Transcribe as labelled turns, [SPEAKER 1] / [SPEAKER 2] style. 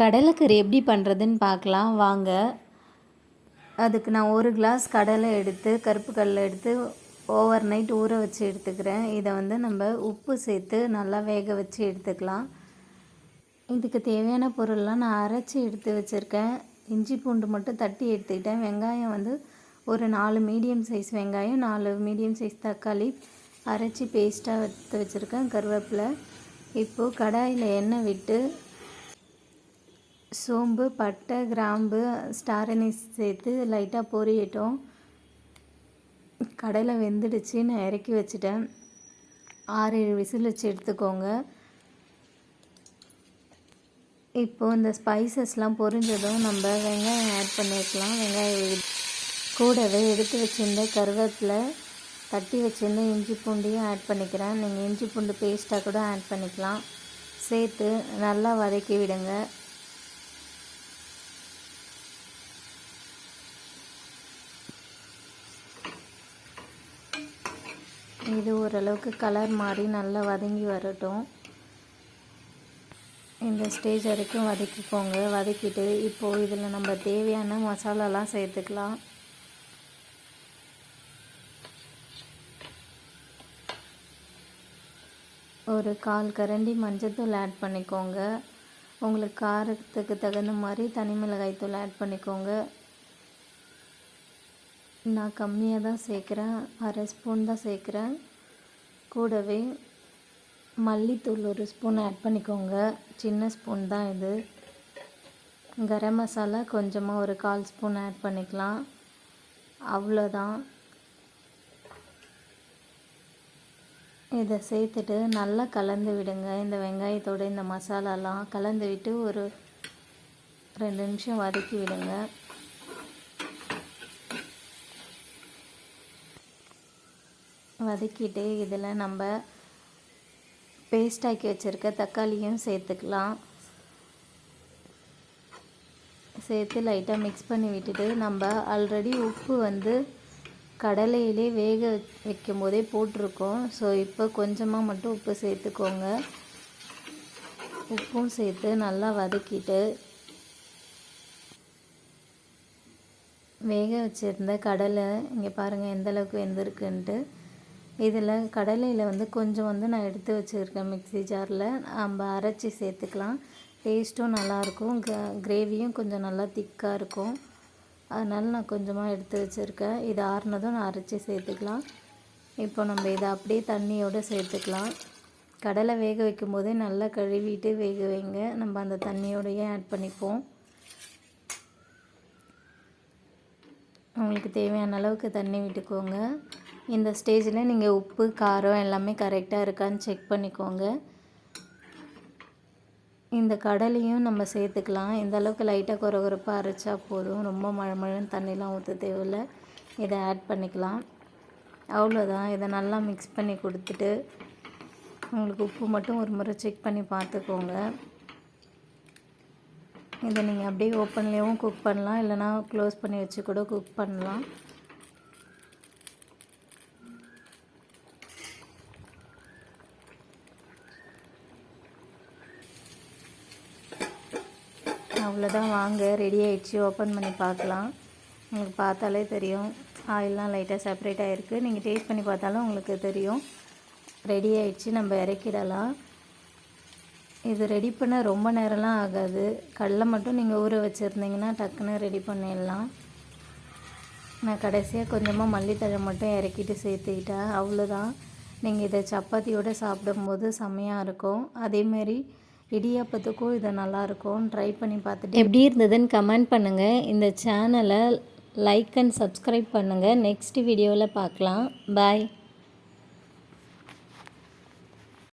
[SPEAKER 1] கடலைக்கறி எப்படி பண்ணுறதுன்னு பார்க்கலாம் வாங்க. அதுக்கு நான் 1 கிளாஸ் கடலை எடுத்து கருப்பு கடலை எடுத்து ஓவர் நைட் ஊற வச்சு எடுத்துக்கிறேன். இதை நம்ம உப்பு சேர்த்து நல்லா வேக வச்சு எடுத்துக்கலாம். இதுக்கு தேவையான பொருள்லாம் நான் அரைச்சி எடுத்து வச்சுருக்கேன். இஞ்சி பூண்டு மட்டும் தட்டி எடுத்துக்கிட்டேன். வெங்காயம் ஒரு 4 மீடியம் சைஸ் வெங்காயம், 4 மீடியம் சைஸ் தக்காளி அரைச்சி பேஸ்ட்டாக எடுத்து வச்சுருக்கேன். கருவேப்பிலை. இப்போது கடாயில் எண்ணெய் விட்டு சோம்பு, பட்டை, கிராம்பு, ஸ்டார் அனீஸ் சேர்த்து லைட்டாக பொரியட்டும். கடலை வெந்துடுச்சு, நான் இறக்கி வச்சுட்டேன். 6-7 விசில் வச்சு எடுத்துக்கோங்க. இப்போது இந்த ஸ்பைசஸ்லாம் பொரிஞ்சதும் நம்ம வெங்காயம் ஆட் பண்ணிக்கலாம். வெங்காயம் கூடவே எடுத்து வச்சுருந்த கருவேப்பிலை, தட்டி வச்சுருந்த இஞ்சி பூண்டையும் ஆட் பண்ணிக்கிறேன். நீங்கள் இஞ்சி பூண்டு பேஸ்ட்டாக கூட ஆட் பண்ணிக்கலாம். சேர்த்து நல்லா வதக்கி விடுங்க. இது ஓரளவுக்கு கலர் மாறி நல்லா வதங்கி வரட்டும். இந்த ஸ்டேஜ் வரைக்கும் வதக்கிக்கோங்க. வதக்கிட்டு இப்போது இதில் நம்ம தேவையான மசாலாலாம் சேர்த்துக்கலாம். ஒரு 1/4 கரண்டி மஞ்சள்தூள் ஆட் பண்ணிக்கோங்க. உங்களுக்கு காரத்துக்கு தகுந்த மாதிரி தனி மிளகாய்த்தூள் ஆட் பண்ணிக்கோங்க. நான் கம்மியாக தான் சேர்க்குறேன், 1/2 ஸ்பூன் தான் சேர்க்குறேன். கூடவே மல்லித்தூள் 1 ஸ்பூன் ஆட் பண்ணிக்கோங்க. சின்ன ஸ்பூன் தான் இது. கரம் மசாலா கொஞ்சமாக ஒரு 1/4 ஸ்பூன் ஆட் பண்ணிக்கலாம். அவ்வளோதான். இதை சேர்த்துட்டு நல்லா கலந்து விடுங்க. இந்த வெங்காயத்தோடு இந்த மசாலாலாம் கலந்து விட்டு ஒரு 2 நிமிஷம் வதக்கி விடுங்க. வதக்கிட்டு இதில் நம்ம பேஸ்டாக்கி வச்சுருக்க தக்காளியும் சேர்த்துக்கலாம். சேர்த்து லைட்டாக மிக்ஸ் பண்ணி விட்டுட்டு நம்ம ஆல்ரெடி உப்பு கடலையிலே வேக வைக்கும் போதே போட்டிருக்கோம். ஸோ இப்போ கொஞ்சமாக மட்டும் உப்பு சேர்த்துக்கோங்க. உப்பும் சேர்த்து நல்லா வதக்கிட்டு வேக வச்சுருந்த கடலை இங்கே பாருங்கள் எந்தளவுக்கு வெந்திருக்குன்ட்டு. இதில் கடலையில் கொஞ்சம் நான் எடுத்து வச்சுருக்கேன் மிக்ஸி ஜாரில். நம்ம அரைச்சி சேர்த்துக்கலாம். டேஸ்ட்டும் நல்லாயிருக்கும். கிரேவியும் கொஞ்சம் நல்லா திக்காக இருக்கும். அதனால் நான் கொஞ்சமாக எடுத்து வச்சுருக்கேன். இது ஆறுனதும் நான் அரைச்சி சேர்த்துக்கலாம். இப்போ நம்ம இதை அப்படியே தண்ணியோடு சேர்த்துக்கலாம். கடலை வேக வைக்கும் போதே நல்லா கழுவிட்டு வேக வைங்க. நம்ம அந்த தண்ணியோடையே ஆட் பண்ணிப்போம். உங்களுக்கு தேவையான அளவுக்கு தண்ணி விட்டுக்கோங்க. இந்த ஸ்டேஜில் நீங்கள் உப்பு, காரம் எல்லாமே கரெக்டாக இருக்கான்னு செக் பண்ணிக்கோங்க. இந்த கடலையும் நம்ம சேர்த்துக்கலாம். இந்த அளவுக்கு லைட்டாக கொரகொரப்பாக அரைச்சா போதும். ரொம்ப மழமழன்னு தண்ணிலாம் ஊற்ற தேவையில்லை. இதை ஆட் பண்ணிக்கலாம். அவ்வளோதான். இதை நல்லா மிக்ஸ் பண்ணி கொடுத்துட்டு உங்களுக்கு உப்பு மட்டும் ஒரு முறை செக் பண்ணி பார்த்துக்கோங்க. இதை நீங்கள் அப்படியே ஓப்பன்லேயும் குக் பண்ணலாம், இல்லைனா க்ளோஸ் பண்ணி வச்சு கூட குக் பண்ணலாம். அவ்வளோதான். வாங்க, ரெடி ஆகிடுச்சு. ஓப்பன் பண்ணி பார்க்கலாம். உங்களுக்கு பார்த்தாலே தெரியும் ஆயிலெலாம் லைட்டாக செப்பரேட் ஆகிருக்கு. நீங்கள் டேஸ்ட் பண்ணி பார்த்தாலும் உங்களுக்கு தெரியும். ரெடி ஆகிடுச்சு. நம்ம இறக்கிடலாம். இது ரெடி பண்ண ரொம்ப நேரம்லாம் ஆகாது. கடலை மட்டும் நீங்கள் ஊற வச்சுருந்தீங்கன்னா டக்குன்னு ரெடி பண்ணிடலாம். நான் கடைசியாக கொஞ்சமாக மல்லித்தழை மட்டும் இறக்கிட்டு சேர்த்துக்கிட்டேன். அவ்வளோதான். நீங்கள் இதை சப்பாத்தியோடு சாப்பிடும்போது செம்மையாக இருக்கும். அதேமாரி இடியாப்பத்துக்கும் இது நல்லாயிருக்கும். ட்ரை பண்ணி பார்த்துட்டு எப்படி இருந்ததுன்னு கமெண்ட் பண்ணுங்கள். இந்த சேனலை லைக் அண்ட் சப்ஸ்கிரைப் பண்ணுங்கள். நெக்ஸ்ட் வீடியோவில் பார்க்கலாம். பாய்.